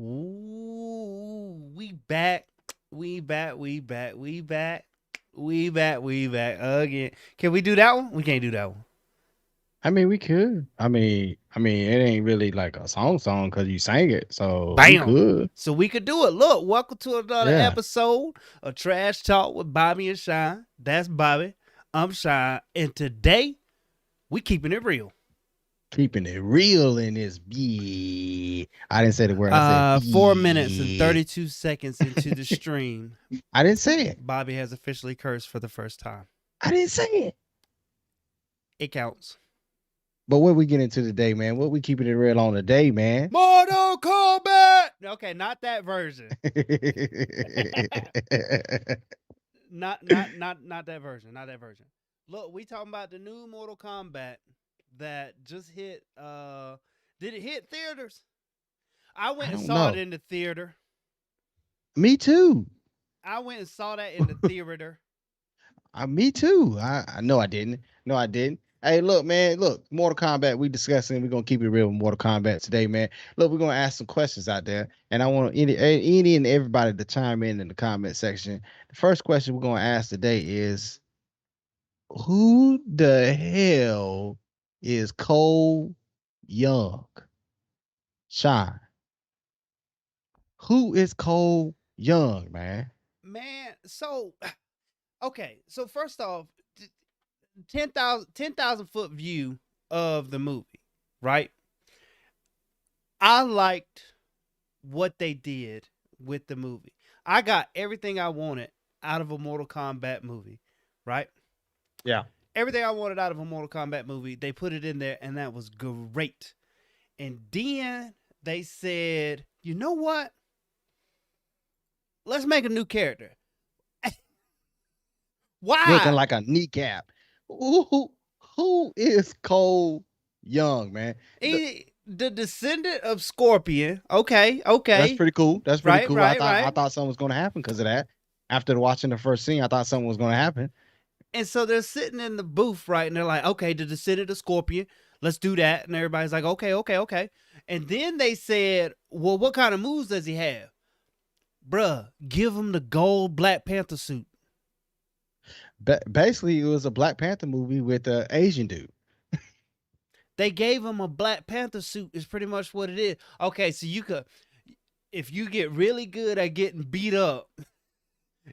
Ooh, we back. We back again. Can we do that one? We can't do that one. I mean, we could. It ain't really like a song because you sang it, so we Bam. could. So we could do it. Look, welcome to another Yeah, episode of Trash Talk with Bobby and Shine. That's Bobby. I'm Shine. And today, we keeping it real. keeping it real in this B. I didn't say the word. I said 4 minutes and B. 32 seconds into the stream, I didn't say it. Bobby has officially cursed for the first time. I didn't say it. It counts. But what we get into today, man? What we keeping it real on today, man? Mortal Kombat. Okay, not that version. Not that version. Not that version. Look, we talking about the new Mortal Kombat that just hit. Did it hit theaters? I I went and don't saw it know. in the theater. Me too. I went and saw that in the theater. Me too. I know I didn't. No, I didn't. Hey, look, man. Look, Mortal Kombat. We discussing. We're gonna keep it real with Mortal Kombat today, man. Look, we're gonna ask some questions out there, and I want any and everybody to chime in the comment section. The first question we're gonna ask today is, who the hell is Cole Young? Shine. Who is Cole Young, man? Man, so okay. So first off, 10,000 foot view of the movie, right? I liked what they did with the movie. I got everything I wanted out of a Mortal Kombat movie, right? Yeah. Everything I wanted out of a Mortal Kombat movie, they put it in there, and that was great. And then they said, you know what? Let's make a new character. Looking Why? like a kneecap. Who is Cole Young, man? The descendant of Scorpion. Okay, That's okay. pretty cool. That's pretty Right, cool. I right, thought I right. thought something was gonna happen because of that. After watching the first scene, I thought something was gonna happen. And so they're sitting in the booth, right? And they're like, okay, the descendant of Scorpion, let's do that. And everybody's like, okay, okay, okay. And then they said, well, what kind of moves does he have? Bruh, give him the gold Black Panther suit. Basically, it was a Black Panther movie with an Asian dude. They gave him a Black Panther suit, is pretty much what it is. Okay, so you could, if you get really good at getting beat up,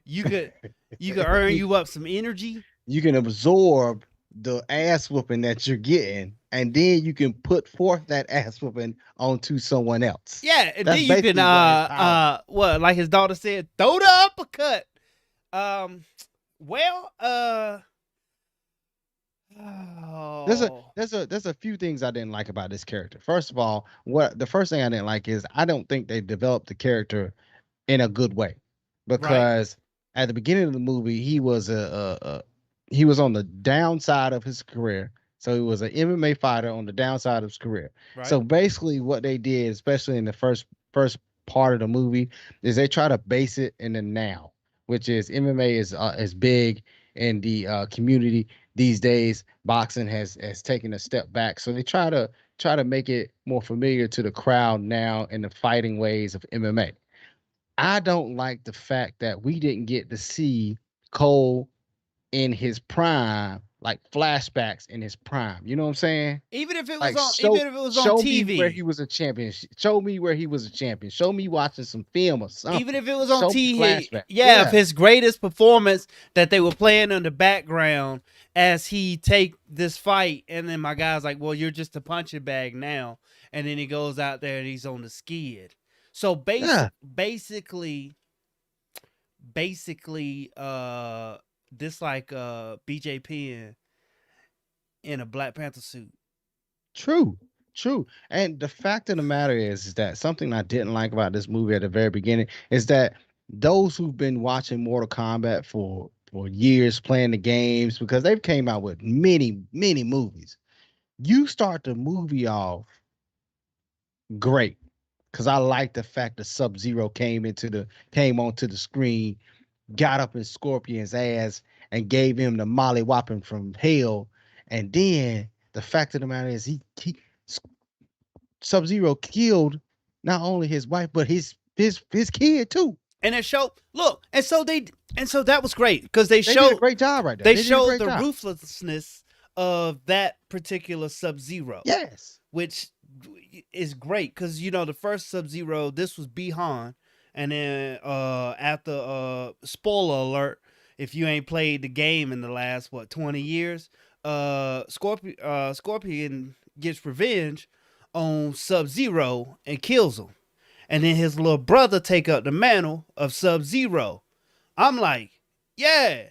you could you could earn you, you up some energy. you can absorb the ass whooping that you're getting, and then you can put forth that ass whooping onto someone else. Yeah, and then That's you can basically what his power. what, like his daughter said, throw the uppercut. Um well, There's a oh, there's a there's a few things I didn't like about this character. First of all, what the first thing I didn't like is I don't think they developed the character in a good way, right, because at the beginning of the movie he was on the downside of his career. So he was an MMA fighter on the downside of his career. right, So basically, what they did, especially in the first part of the movie, is they try to base it in the now, which is MMA is big in the community these days. Boxing has taken a step back, so they try to make it more familiar to the crowd now in the fighting ways of MMA. I don't like the fact that we didn't get to see Cole in his prime, like flashbacks in his prime. You know what I'm saying? Like even if it was on show me where he TV, was a champion. Show me where he was a champion. Show me watching some film or even something. if it was on Show me TV, flashback. yeah, if Yeah. his greatest performance that they were playing in the background as he take this fight, and then my guy's like, well, you're just a punching bag now, and then he goes out there and he's on the skid. So Yeah. basically, this like BJP in a Black Panther suit. True. True. And the fact of the matter is that something I didn't like about this movie at the very beginning is that those who've been watching Mortal Kombat for years, playing the games, because they've came out with many movies. You start the movie off great, because I like the fact that Sub Zero came onto the screen, got up in Scorpion's ass, and gave him the molly whopping from hell. And then the fact of the matter is he Sub Zero killed not only his wife, but his kid too. And it showed, look, and so that was great because They did a great job right there. they They did a showed great the job. ruthlessness of that particular Sub-Zero, Yes. which is great because you know the first Sub-Zero, this was Bihan, and then after spoiler alert, if you ain't played the game in the last 20 years, Scorpion gets revenge on Sub-Zero and kills him, and then his little brother take up the mantle of Sub-Zero. I'm like, yeah,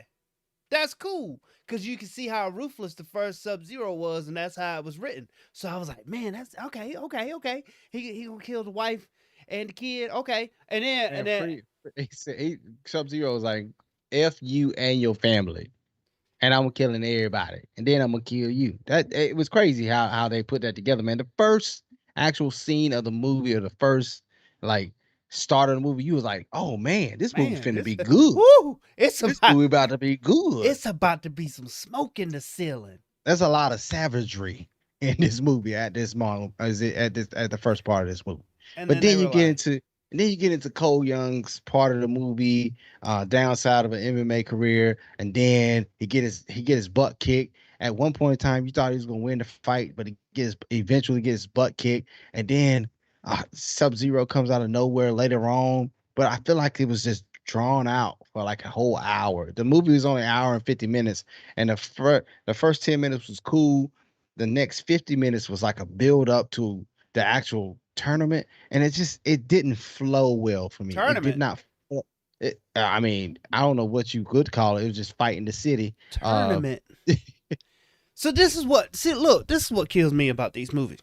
that's cool. Cause you can see how ruthless the first Sub-Zero was, and that's how it was written. So I was like, man, that's okay, okay, okay. He gonna kill the wife and the kid, okay. And And then he said Sub Zero was like, F you and your family. And I'm killing everybody. And then I'm gonna kill you. That it was crazy how they put that together, man. The first actual scene of the movie or the first like start of the movie, you was like, oh man, this movie man, finna this be good. woo, This movie about to be good. it's about to be some smoke in the ceiling. There's a lot of savagery in this movie at this moment, as it at the first part of this movie. And But then they then were you get like, into Cole Young's part of the movie, downside of an MMA career, and then he get his butt kicked. At one point in time, you thought he was gonna win the fight, but eventually gets his butt kicked, and then Sub Zero comes out of nowhere later on. But I feel like it was just drawn out for like a whole hour. The movie was only an hour and 50 minutes, and the first 10 minutes was cool. The next 50 minutes was like a build up to the actual tournament, and it didn't flow well for me. It did tournament, not. I mean, I don't know what you could call it. It was just fighting the city. Uh, tournament. So this is what kills me about these movies.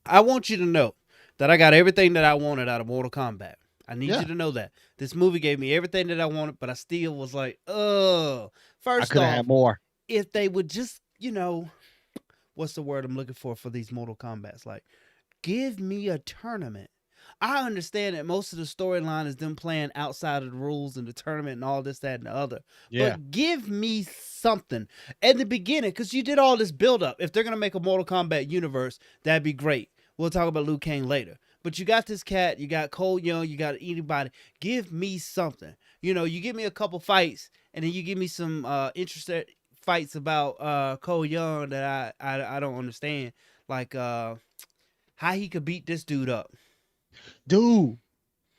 I want you to know that I got everything that I wanted out of Mortal Kombat. I need you yeah, to know that. This movie gave me everything that I wanted, but I still was like, oh. I First could have off, had more. if they would just, what's the word I'm looking for these Mortal Kombats? Like, give me a tournament. I understand that most of the storyline is them playing outside of the rules and the tournament and all this, that, and the other. Yeah, But give me something at the beginning, because you did all this build up. If they're gonna make a Mortal Kombat universe, that'd be great. We'll talk about Liu Kang later. But you got this cat, you got Cole Young, you got anybody. Give me something. You give me a couple fights, and then you give me some interesting fights about Cole Young that I don't understand. Like how he could beat this dude up. dude.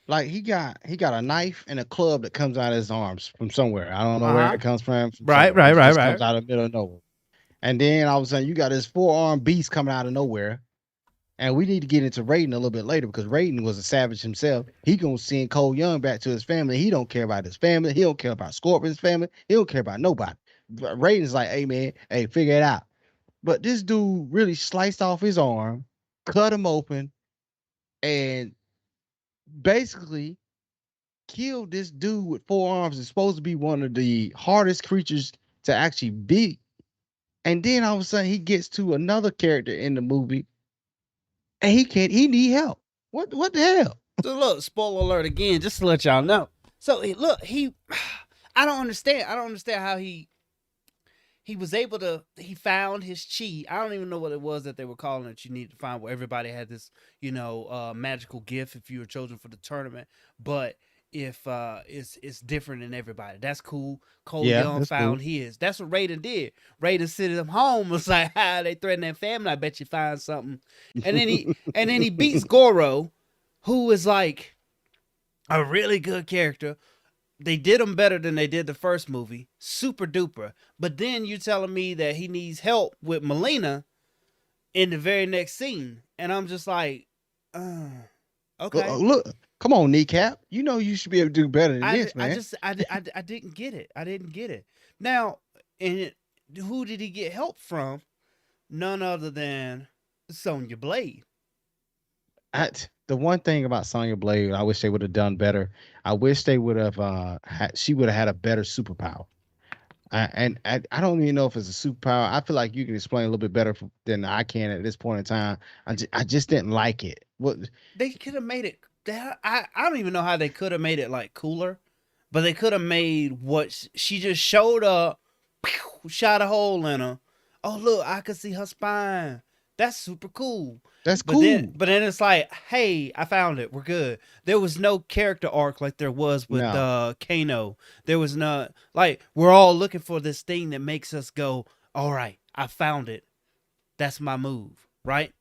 Like he got a knife and a club that comes out of his arms from somewhere. I don't know where Uh-huh. it comes from Right, somewhere. right, It right, just comes right. out of the middle of nowhere. And then all of a sudden you got this four-armed beast coming out of nowhere. And we need to get into Raiden a little bit later because Raiden was a savage himself. He gonna send Cole Young back to his family. He don't care about his family. He don't care about Scorpion's family. He don't care about nobody. But Raiden's like, hey man, hey, figure it out. But this dude really sliced off his arm, cut him open, and basically killed this dude with four arms. It's supposed to be one of the hardest creatures to actually beat. And then all of a sudden he gets to another character in the movie and he need help. What the hell? So look, spoiler alert again, just to let y'all know. So look, I don't understand. I don't understand how he was able to. He found his chi. I don't even know what it was that they were calling it. You need to find where everybody had this, magical gift if you were chosen for the tournament. But if it's different in everybody, that's cool. Cole Yeah, Young that's cool. found his. That's what Raiden did. Raiden sent him home. Was like, they threatened their family. I bet you find something. And then he beats Goro, who is like a really good character. They did him better than they did the first movie. Super duper. But then you telling me that he needs help with Melina in the very next scene. And I'm just like, okay. Look, come on, kneecap. You know you should be able to do better than I, this, I man. just, I didn't get it. I didn't get it. Now, who did he get help from? None other than Sonya Blade. The one thing about Sonya Blade, I wish they would have done better. I wish they would have she would have had a better superpower. I don't even know if it's a superpower. I feel like you can explain a little bit better than I can at this point in time. I just didn't like it. What They could have made it. I don't even know how they could have made it like cooler, but they could have made what she just showed up, shot a hole in her. Oh look, I could see her spine. That's super cool. That's But then cool. but then it's like, hey, I found it. We're good. There was no character arc like there was with No. Kano. There was not like we're all looking for this thing that makes us go, all right, I found it. That's my move, right?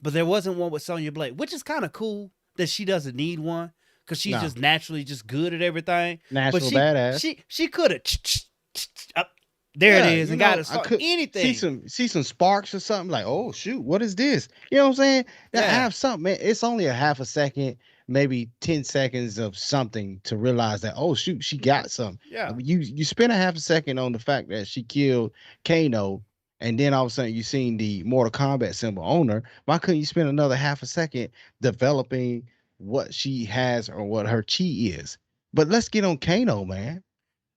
But there wasn't one with Sonya Blade, which is kind of cool that she doesn't need one because she's No. just naturally just good at everything. But Natural she badass. she she could have there it Yeah, is you and got know, to I start could anything. see some sparks or something like, oh shoot, what is this? You know what I'm saying? Now I Yeah, have something, man. It's only a half a second, maybe 10 seconds of something to realize that, oh shoot, she got something. I yeah. mean, you spend a half a second on the fact that she killed Kano, and then all of a sudden you seen the Mortal Kombat symbol on her. Why couldn't you spend another half a second developing what she has or what her chi is? But let's get on Kano, man.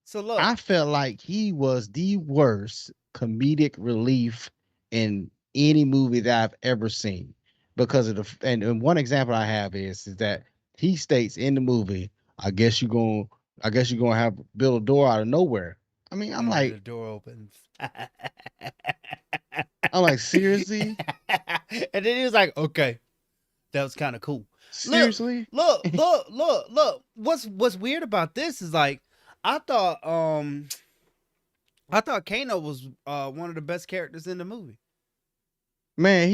So look, I felt like he was the worst comedic relief in any movie that I've ever seen because of and one example I have is that he states in the movie, I guess you're going I guess you're gonna have build a door out of nowhere. I mean, and then the door opens. I'm like, seriously? And then he was like, okay, that was kind of cool. Look, Seriously? look. What's weird about this is like, I thought um I thought Kano was one of the best characters in the movie. Man,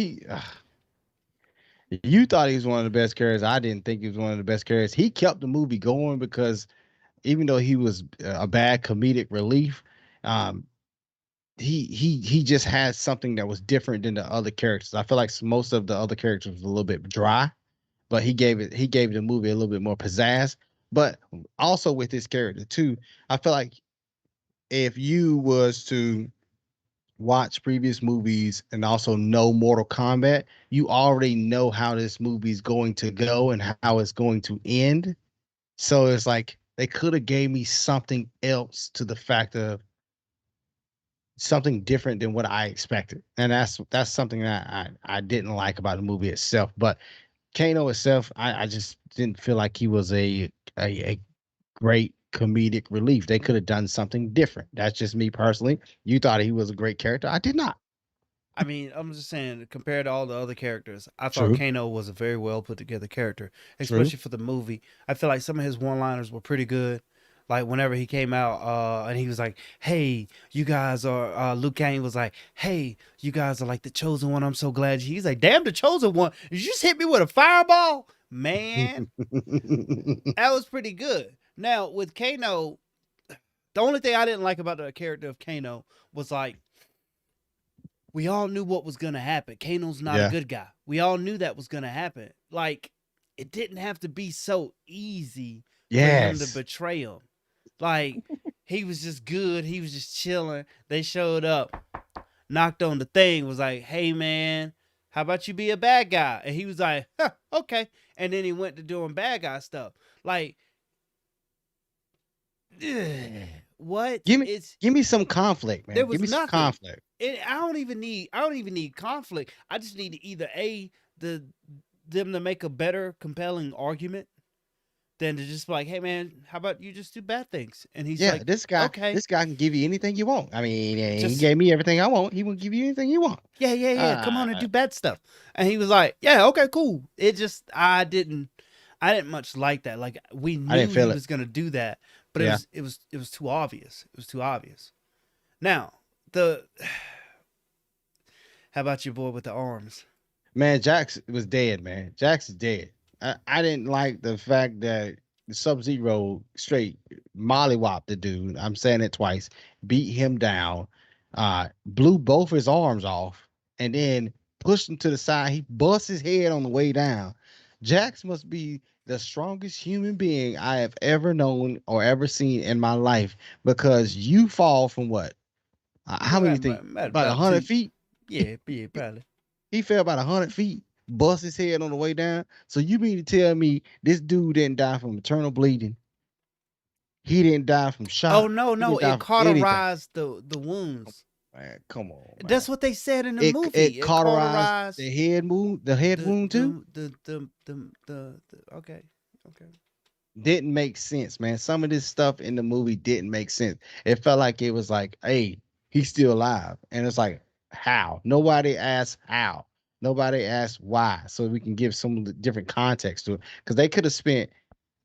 you thought he was one of the best characters. I didn't think he was one of the best characters. He kept the movie going because even though he was a bad comedic relief, um, he just had something that was different than the other characters. I feel like most of the other characters was a little bit dry, but he gave the movie a little bit more pizzazz. But also with this character too, I feel like if you was to watch previous movies and also know Mortal Kombat, you already know how this movie's going to go and how it's going to end. So it's like they could have gave me something else to the fact of something different than what I expected, and that's something that I didn't like about the movie itself. But Kano itself, I just didn't feel like he was a great comedic relief. They could have done something different. That's just me personally. You thought he was a great character. I did not. I mean, I'm just saying, compared to all the other characters, I thought True. Kano was a very well put together character, True. especially for the movie. I feel like some of his one liners were pretty good. Like whenever he came out, and he was like, "Hey, you guys are." Luke Kane was like, "Hey, you guys are like the chosen one. I'm so glad." He's like, "Damn, the chosen one! Did you just hit me with a fireball, man?" That was pretty good. Now with Kano, the only thing I didn't like about the character of Kano was like we all knew what was gonna happen. Kano's not a Yeah. good guy. We all knew that was gonna happen. Like, it didn't have to be so easy for him to Yes. betray him. Like, he was just good. He was just chilling. They showed up, knocked on the thing, was like, "Hey man, how about you be a bad guy?" And he was like, huh, "Okay." And then he went to doing bad guy stuff. Like, what? Give me It's give me some conflict, there man. Give was me some nothing. conflict. I don't even need conflict. I just need to either the them to make a better compelling argument than to just be like, "Hey man, how about you just do bad things?" And he's Yeah, like, "Okay, this guy can give you anything you want. I mean, he just gave me everything I want. He will give you anything you want. yeah, come on and Uh, do bad stuff." And he was like, "Yeah, okay, cool." It just I didn't much like that. Like we I didn't knew he feel it. was gonna do that, but Yeah. it was too obvious. It was too obvious. Now the how about your boy with the arms? Man, Jax was dead, man. Jax is dead. I didn't like the fact that Sub Zero straight mollywopped the dude. I'm saying it twice. Beat him down. Blew both his arms off, and then pushed him to the side. He bust his head on the way down. Jax must be the strongest human being I have ever known or ever seen in my life because you fall from what? How many think? About About 2. 100 feet? Yeah, probably. He fell about 100 feet, bust his head on the way down. So you mean to tell me this dude didn't die from maternal bleeding? He didn't die from Oh shock. no, He no, didn't die it from anything. cauterized the wounds. Man, come on, man. That's what they said in the It movie. It cauterized cauterized the head the wound too. okay. Okay. Didn't make sense, man. Some of this stuff in the movie didn't make sense. It felt like it was like, hey, he's still alive. And it's like, how? Nobody asked how. Nobody asked why, so we can give some different context to it. Because they could have spent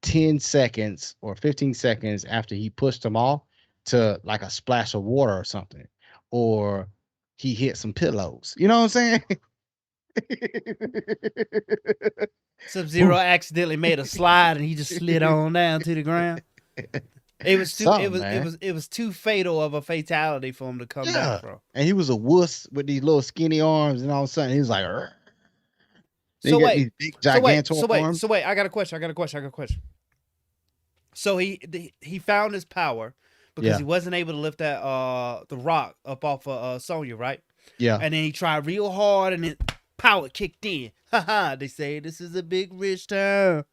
10 seconds or 15 seconds after he pushed them off to like a splash of water or something, or he hit some pillows. You know what I'm saying? Sub-Zero Woof. accidentally made a slide and he just slid on down to the ground. It was too. It Something, was. It man. was. It was too fatal of a fatality for him to come back Yeah. from. And he was a wuss with these little skinny arms, and all of a sudden he was like, "Arr." Then So you got wait. these big So wait. gigantor So wait. arms. So wait. I got a question. I got a question. I got a question. So he found his power because Yeah, he wasn't able to lift that the rock up off of Sonya, right? yeah. And then he tried real hard and then power kicked in. Haha, they say this is a big rich town.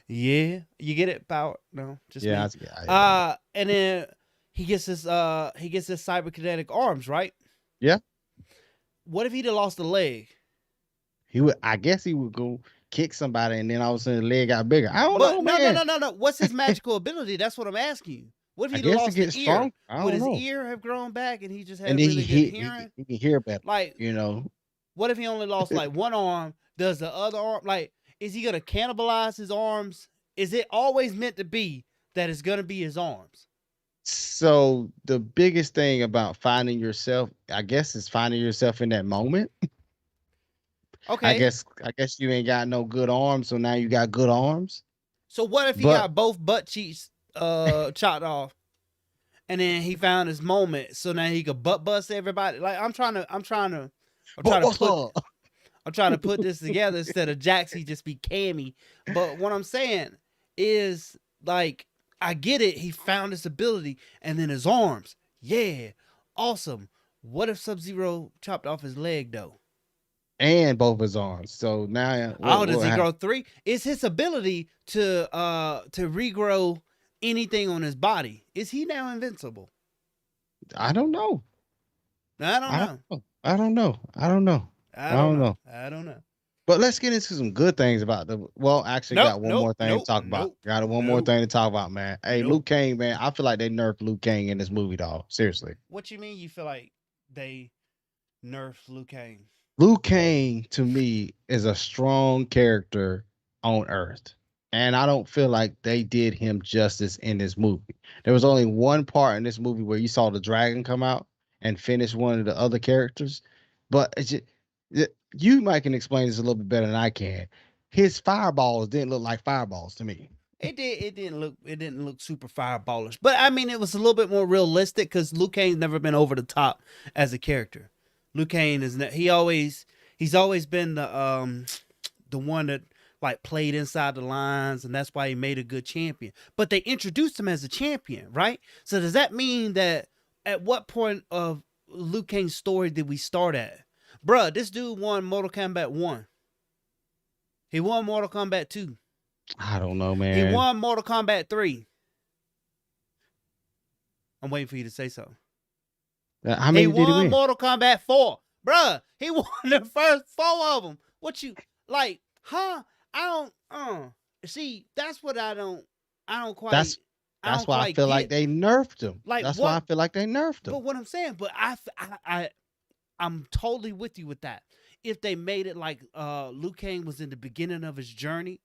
Yeah. You get it? Power. No, just Yeah, me. yeah. And then he gets his cyberkinetic arms, right? Yeah. What if he'd have lost a leg? He would. I guess he would go kick somebody, and then all of a sudden the leg got bigger. I don't But know, no, no, man. no, no, no. What's his magical ability? That's what I'm asking you. What if I he'd have guess to lost the get ear? strong. I Would don't his know. ear have grown back and he just And had then really good hearing? he can hear better. Like, You know. what if he only lost like one arm? Does the other arm like is he gonna cannibalize his arms? Is it always meant to be that it's gonna be his arms? So the biggest thing about finding yourself, I guess, is finding yourself in that moment. Okay. I guess you ain't got no good arms, so now you got good arms. So what if he But got both butt cheeks chopped off and then he found his moment so now he could butt bust everybody? Like I'm trying to put I'm trying to put this together instead of Jaxie just be Cammy. But what I'm saying is like I get it. He found his ability and then his arms. Yeah, awesome. What if Sub-Zero chopped off his leg though? and both his arms. So now Oh, does what he happened? grow three? It's his ability to regrow anything on his body. Is he now invincible? I don't know. I don't I don't know. know. I don't know. I don't know. I I don't don't know. know. I don't know. But let's get into some good things about the. Well, actually, Nope. got one Nope. more thing to Nope. talk about. Nope. Got one more Nope. thing to talk about, man. Hey, Nope. Luke Kang, man. I feel like they nerfed Luke Kang in this movie, dog. Seriously. What you mean? You feel like they nerfed Liu Kang? Luke Kang to me is a strong character on Earth, and I don't feel like they did him justice in this movie. There was only one part in this movie where you saw the dragon come out and finish one of the other characters, but you might can explain this a little bit better than I can. His fireballs didn't look like fireballs to me. It did. It didn't look. It didn't look super fireballish. But I mean, it was a little bit more realistic because Liu Kang's never been over the top as a character. Liu Kang is. He's always been the one that like played inside the lines, and that's why he made a good champion. But they introduced him as a champion, right? So does that mean that at what point of Liu Kang's story did we start at? Bruh, this dude won Mortal Kombat 1. He won Mortal Kombat 2. I don't know, He man. won Mortal Kombat 3. I'm waiting for you to say so. How He many did he won win? Mortal Kombat 4. Bruh, he won the first 4 of them. What you like, huh? I don't see, that's what I don't quite That's I don't why I quite feel like get. they nerfed him. Like That's why I what feel like they nerfed him. but what I'm saying, but I'm totally with you with that. If they made it like Liu Kang was in the beginning of his journey,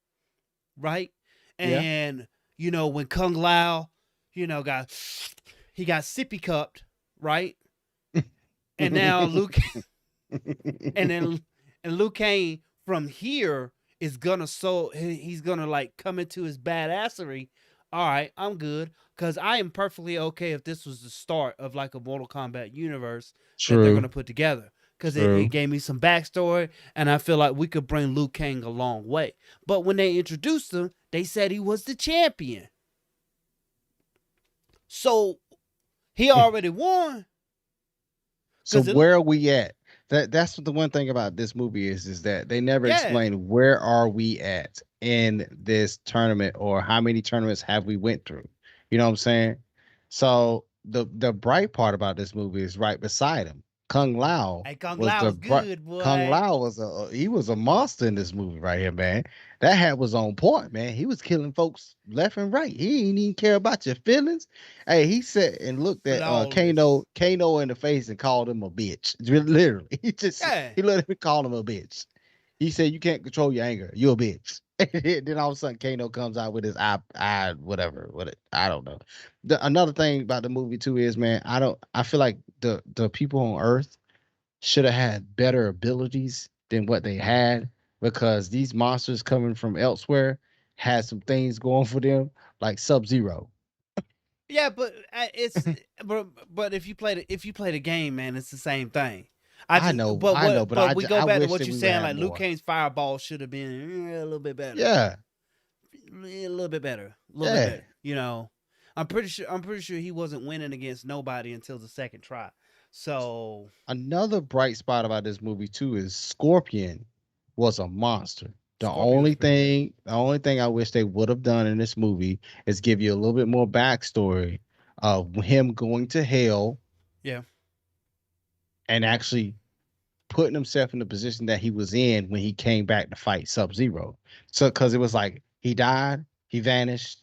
right? Yeah. And when Kung Lao, got he got sippy cupped, right? And now Luke and then and Liu Kang from here is gonna he's gonna like come into his badassery. All right, I'm good because I am perfectly okay if this was the start of like a Mortal Kombat universe that they're True. gonna put together because it True. gave me some backstory and I feel like we could bring Liu Kang a long way. But when they introduced him, they said he was the champion, so he already won. So Cause it, where are we at? That's what the one thing about this movie is that they never yeah, explain where are we at in this tournament or how many tournaments have we went through. You know what I'm saying? So the bright part about this movie is right beside him. Kung Lao Hey, Kung was Lao the was good, Kung boy. Lao was he was a monster in this movie right here, man. That hat was on point, man. He was killing folks left and right. He ain't even care about your feelings. Hey, he sat and looked at Flawless. Kano in the face and called him a bitch. Literally, Yeah. he let him call him a bitch. He said, "You can't control your anger. You're a bitch." And then all of a sudden, Kano comes out with his whatever, I don't know. Another thing about the movie too is, man, I feel like the people on Earth should have had better abilities than what they had because these monsters coming from elsewhere had some things going for them, like Sub Zero. Yeah, but it's but if you play the game, man, it's the same thing. I just I know, but but we go I back to wish what that you're we would saying. have Like Luke more. Cage's fireball should have been a little bit better, Yeah, a little bit better, a little bit yeah. better. I'm pretty sure he wasn't winning against nobody until the second try. So Another bright spot about this movie too is Scorpion was a monster. Scorpion was pretty good. The only thing I wish they would have done in this movie is give you a little bit more backstory of him going to hell Yeah, and actually putting himself in the position that he was in when he came back to fight Sub Zero. So, because it was like he died, he vanished.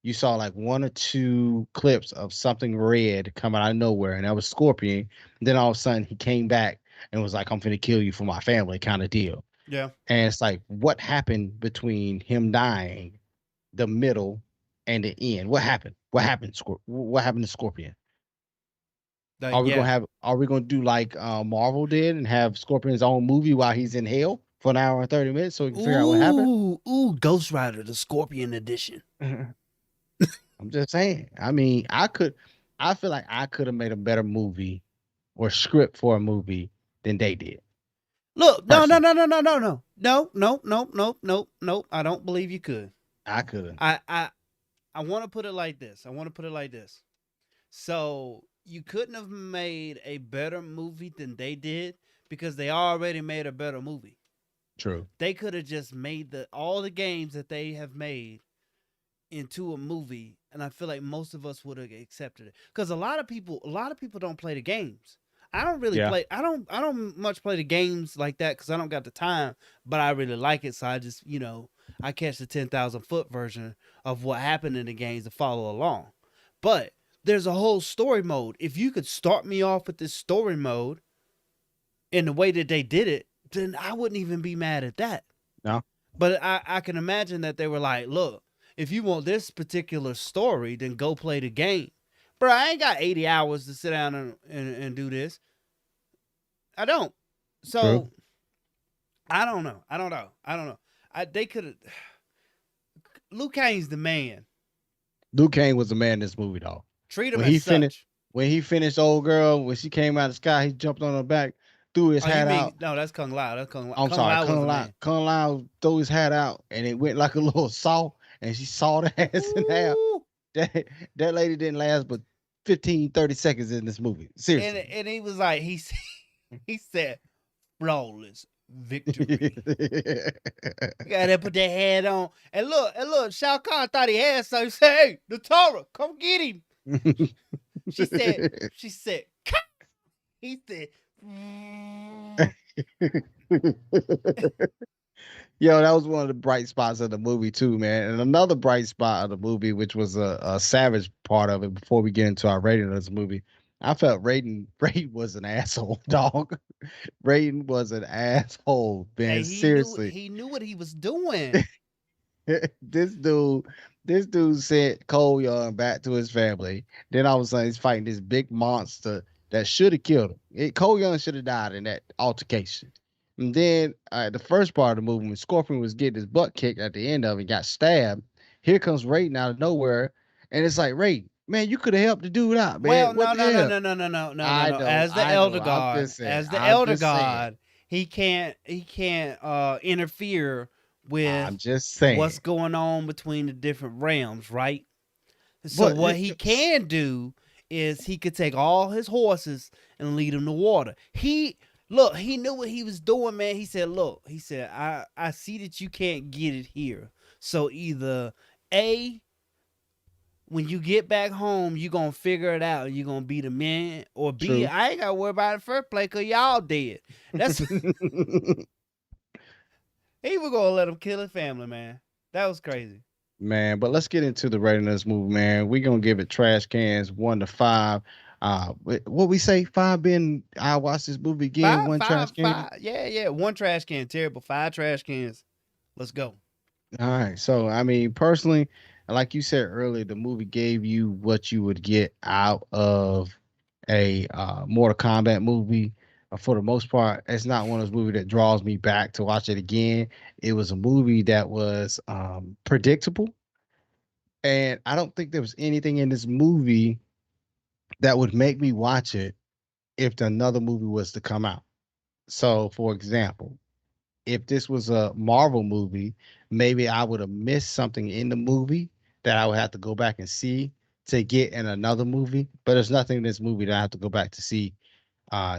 You saw like one or two clips of something red come out of nowhere, and that was Scorpion. And then all of a sudden, he came back and was like, "I'm finna kill you for my family," kind of deal. yeah. And it's like, what happened between him dying, the middle, and the end? What happened? What happened? What happened to Scorpion? Like yeah. Are we gonna do like Marvel did and have Scorpion's own movie while he's in hell for an hour and 30 minutes so we can figure out what happened? Ooh, Ghost Rider, the Scorpion edition. I'm just saying. I feel like I could have made a better movie or script for a movie than they did. Look, no, no, Personally. no, no, no, no, no, no, no, no, no, no, no. I don't believe you could. I could have. I, I, I want to put it like this. I want to put it like this. So you couldn't have made a better movie than they did because they already made a better movie. True. They could have just made all the games that they have made into a movie, and I feel like most of us would have accepted it because a lot of people don't play the games. I don't really Yeah. play. I don't much play the games like that because I don't got the time. But I really like it, so I just I catch the 10,000 foot version of what happened in the games to follow along. But there's a whole story mode. If you could start me off with this story mode in the way that they did it, then I wouldn't even be mad at that. No. But I can imagine that they were like, look, if you want this particular story, then go play the game. Bro, I ain't got 80 hours to sit down and do this. I don't. True. So I don't know. I don't know. They could have. Luke Kane's the man. Luke Kane was the man in this movie though. Treat him When as he finished such. when he finished old girl, when she came out of the sky, he jumped on her back, threw his Oh, you hat mean out. no? That's Kung Lao. That's Kung Lao. I'm Kung sorry, Lao was the man. Kung Lao threw his hat out and it went like a little saw and she sawed her ass in half. Ooh. That that lady didn't last but 15, 30 seconds in this movie. And Seriously. and he was like he said flawless victory. Got to put that head on. And look, Shao Kahn thought he had something. He said, hey, the Torah, come get him. She said, "Ka!" He said, Yo, that was one of the bright spots of the movie too, man. And another bright spot of the movie, which was a savage part of it before we get into our rating of this movie. I felt Raiden was an asshole, dog. Raiden was an asshole, hey, man. Seriously. he knew what he was doing. this dude, this dude sent Cole Young back to his family. Then all of a sudden he's fighting this big monster that should have killed him. Cole Young should have died in that altercation. And then the first part of the movie, when Scorpion was getting his butt kicked at the end of it, got stabbed. Here comes Raiden out of nowhere, and it's like Raiden, man, you could have helped the dude out, man. Well, What no, the no, no, hell? no, no, no, no, no, no, I no. know, I know. I'm just saying. As the I'm elder just saying. god, he can't interfere I'm with just what's saying. going on between the different realms, right? So But what he can do is he could take all his horses and lead them to water. He knew what he was doing, man. He said, look, I see that you can't get it here. So either A, when you get back home, you gonna figure it out. You gonna be the man or be. True. I ain't gotta worry about it first play because y'all dead. That's he was gonna let him kill his family, man. That was crazy. Man, but let's get into the rating of this movie, man. We're gonna give it trash cans 1 to 5. What we say, 5 being I watched this movie again, Five, one trash five, can. five. Yeah, yeah. One trash can, terrible. 5 trash cans. Let's go. All right. So I mean, personally, like you said earlier, the movie gave you what you would get out of a Mortal Kombat movie. For the most part, it's not one of those movies that draws me back to watch it again. It was a movie that was predictable, and I don't think there was anything in this movie that would make me watch it if another movie was to come out. So, for example, if this was a Marvel movie, maybe I would have missed something in the movie that I would have to go back and see to get in another movie. But there's nothing in this movie that I have to go back to see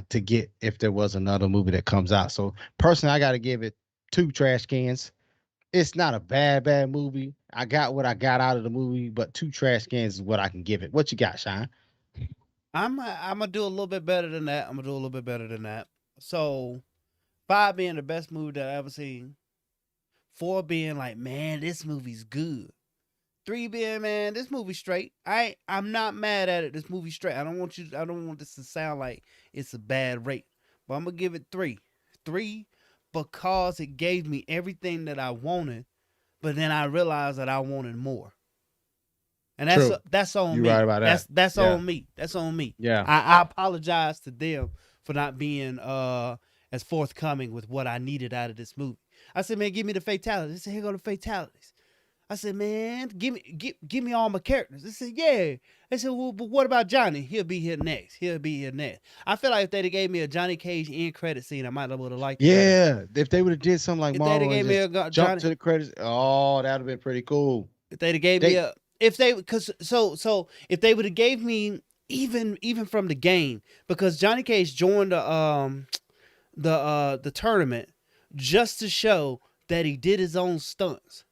to get if there was another movie that comes out. So personally, I got to give it 2 trash cans. It's not a bad movie. I got what I got out of the movie, but 2 trash cans is what I can give it. What you got, Shine? I'm gonna do a little bit better than that. I'm gonna do a little bit better than that. So 5 being the best movie that I ever seen. 4 being like, man, this movie's good. 3 being, man, this movie's straight. I'm not mad at it. This movie's straight. I don't want this to sound like it's a bad rate. But I'm gonna give it 3. 3 because it gave me everything that I wanted, but then I realized that I wanted more. And True. that's on You're right me. about that. That's Yeah. on me. That's on me. Yeah. I apologize to them for not being as forthcoming with what I needed out of this movie. I said, man, give me the fatalities. They said, here go the fatalities. I said, man, give me all my characters. They said, yeah. They said, well, but what about Johnny? He'll be here next. He'll be here next. I feel like if they'd have gave me a Johnny Cage end credit scene, I might have would have liked it better. Yeah. If they would have did something like If they'd have Marvel and gave me just a jump Johnny, to the credits, oh, that'd have been pretty cool. if they'd have gave me They a, if they, cause so if they would have gave me even from the game, because Johnny Cage joined the tournament just to show that he did his own stunts,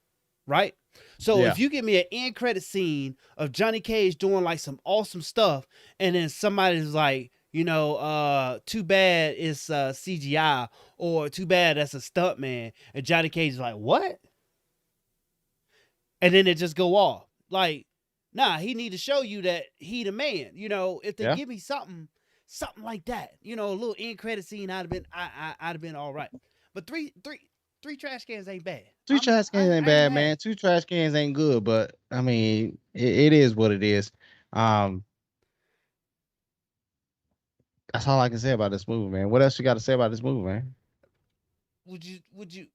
right? So yeah. if you give me an end credit scene of Johnny Cage doing like some awesome stuff, and then somebody's like, too bad it's CGI, or too bad that's a stunt man, and Johnny Cage is like, what? And then it just go off. Like, nah, he need to show you that he the man. If they Yeah. give me something like that, a little end credit scene, I'd have been all right. But three trash cans ain't bad. Two trash cans ain't I ain't bad, mad. man. 2 trash cans ain't good, but I mean, it is what it is. Um, that's all I can say about this movie, man. What else you got to say about this movie, man? Would you would you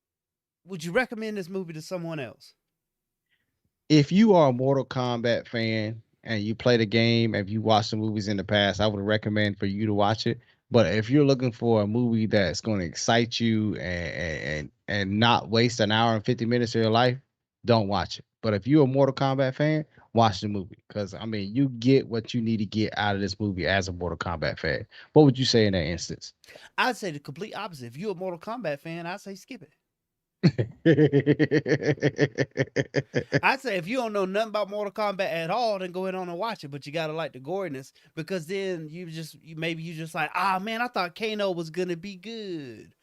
would you recommend this movie to someone else? If you are a Mortal Kombat fan and you play the game, if you watched the movies in the past, I would recommend for you to watch it. But if you're looking for a movie that's going to excite you and not waste an hour and 50 minutes of your life, don't watch it. But if you're a Mortal Kombat fan, watch the movie because I mean you get what you need to get out of this movie as a Mortal Kombat fan. What would you say in that instance? I'd say the complete opposite. If you're a Mortal Kombat fan, I'd say skip it. I'd say if you don't know nothing about Mortal Kombat at all, then go ahead on and watch it. But you gotta like the goriness, because then maybe you just like, ah, man, I thought Kano was gonna be good,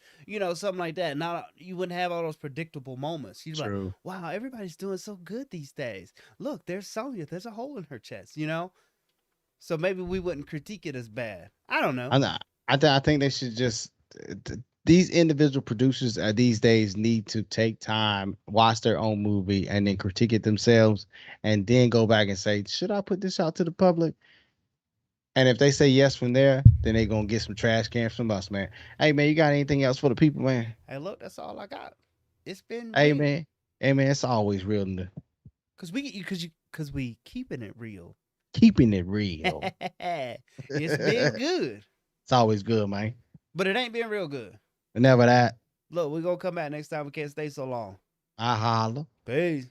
something like that. Now you wouldn't have all those predictable moments. You'd be like, True. wow, everybody's doing so good these days. Look, there's Sonya. There's a hole in her chest. So maybe we wouldn't critique it as bad. I don't know. I'm not, I think they should just these individual producers these days need to take time, watch their own movie, and then critique it themselves, and then go back and say, should I put this out to the public? And if they say yes from there, then they gonna get some trash cans from us, man. Hey man, you got anything else for the people, man? Hey, look, that's all I got. It's been Hey real, man, hey man, it's always real in the cause we keeping it real. keeping it real. It's been It's good, always good, man. but it ain't been real good. Never that. Look, we're gonna come back next time. We can't stay so long. I holler. Peace.